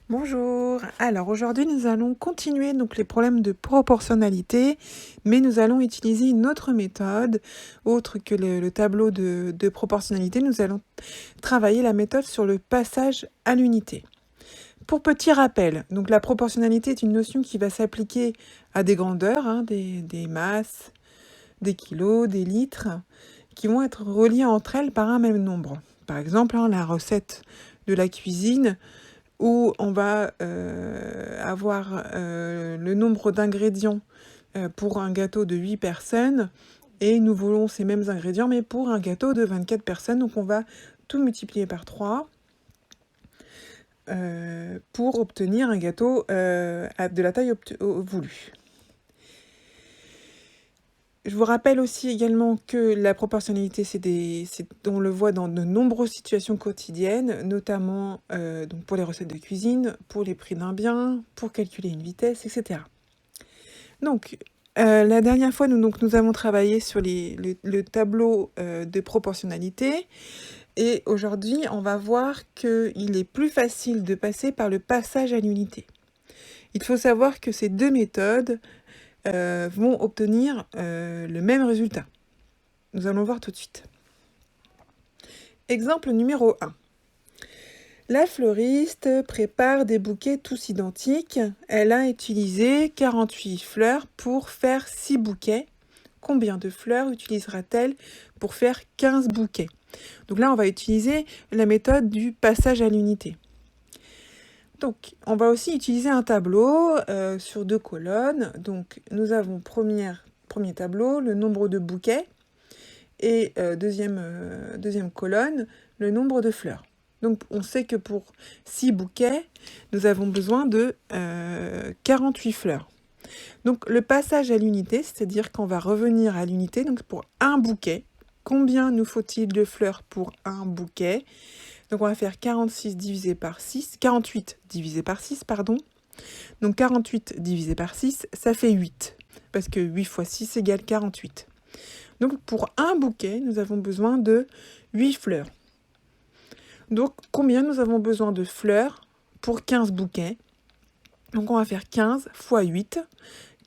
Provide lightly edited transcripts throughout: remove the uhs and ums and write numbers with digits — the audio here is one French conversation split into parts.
Bonjour, alors aujourd'hui nous allons continuer donc les problèmes de proportionnalité, mais nous allons utiliser une autre méthode, autre que le tableau de proportionnalité. Nous allons travailler la méthode sur le passage à l'unité. Pour petit rappel, donc la proportionnalité est une notion qui va s'appliquer à des grandeurs, des masses, des kilos, des litres, qui vont être reliées entre elles par un même nombre. Par exemple, la recette de la cuisine, où on va avoir le nombre d'ingrédients pour un gâteau de 8 personnes, et nous voulons ces mêmes ingrédients, mais pour un gâteau de 24 personnes. Donc on va tout multiplier par 3 pour obtenir un gâteau de la taille voulue. Je vous rappelle aussi également que la proportionnalité, on le voit dans de nombreuses situations quotidiennes, notamment donc pour les recettes de cuisine, pour les prix d'un bien, pour calculer une vitesse, etc. Donc, la dernière fois, nous avons travaillé sur le tableau de proportionnalité, et aujourd'hui, on va voir qu'il est plus facile de passer par le passage à l'unité. Il faut savoir que ces deux méthodes vont obtenir le même résultat. Nous allons voir tout de suite. Exemple numéro 1. La fleuriste prépare des bouquets tous identiques. Elle a utilisé 48 fleurs pour faire 6 bouquets. Combien de fleurs utilisera-t-elle pour faire 15 bouquets? Donc là, on va utiliser la méthode du passage à l'unité. Donc, on va aussi utiliser un tableau sur 2 colonnes. Donc, nous avons premier tableau, le nombre de bouquets, et deuxième colonne, le nombre de fleurs. Donc, on sait que pour 6 bouquets, nous avons besoin de 48 fleurs. Donc, le passage à l'unité, c'est-à-dire qu'on va revenir à l'unité. Donc, pour un bouquet, combien nous faut-il de fleurs pour un bouquet? Donc, on va faire 48 divisé par 6, pardon. Donc, 48 divisé par 6, ça fait 8. Parce que 8 fois 6 égale 48. Donc, pour un bouquet, nous avons besoin de 8 fleurs. Donc, combien nous avons besoin de fleurs pour 15 bouquets? Donc, on va faire 15 fois 8,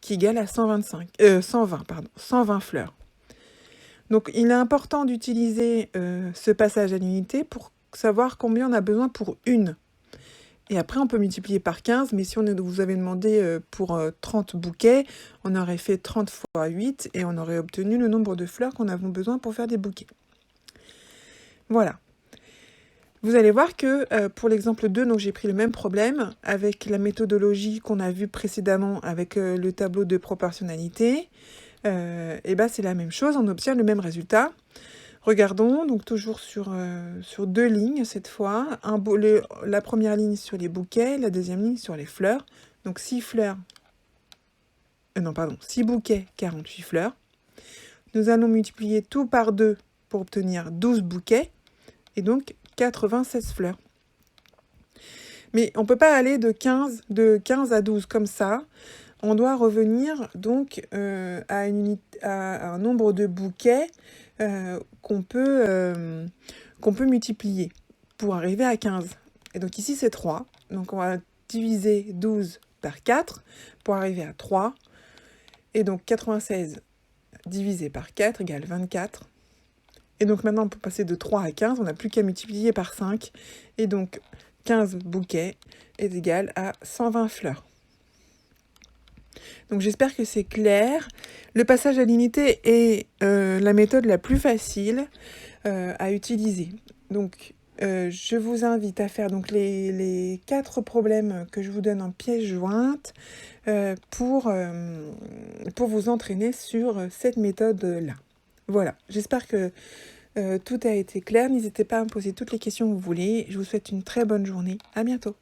qui égale à 120 fleurs. Donc, il est important d'utiliser ce passage à l'unité pour savoir combien on a besoin pour une. Et après, on peut multiplier par 15, mais si vous avez demandé pour 30 bouquets, on aurait fait 30 fois 8, et on aurait obtenu le nombre de fleurs qu'on avait besoin pour faire des bouquets. Voilà. Vous allez voir que pour l'exemple 2, donc j'ai pris le même problème avec la méthodologie qu'on a vue précédemment avec le tableau de proportionnalité. Et ben c'est la même chose, on obtient le même résultat. Regardons, donc toujours sur 2 lignes cette fois. La première ligne sur les bouquets, la deuxième ligne sur les fleurs. Donc 6 bouquets, 48 fleurs. Nous allons multiplier tout par 2 pour obtenir 12 bouquets, et donc 96 fleurs. Mais on ne peut pas aller de 15 à 12 comme ça. On doit revenir donc à un nombre de bouquets qu'on peut multiplier pour arriver à 15. Et donc ici c'est 3. Donc on va diviser 12 par 4 pour arriver à 3. Et donc 96 divisé par 4 égale 24. Et donc maintenant, pour passer de 3 à 15, on n'a plus qu'à multiplier par 5. Et donc 15 bouquets est égal à 120 fleurs. Donc j'espère que c'est clair. Le passage à l'unité est la méthode la plus facile à utiliser. Donc je vous invite à faire donc les 4 problèmes que je vous donne en pièces jointes pour vous entraîner sur cette méthode-là. Voilà, j'espère que tout a été clair. N'hésitez pas à me poser toutes les questions que vous voulez. Je vous souhaite une très bonne journée. À bientôt.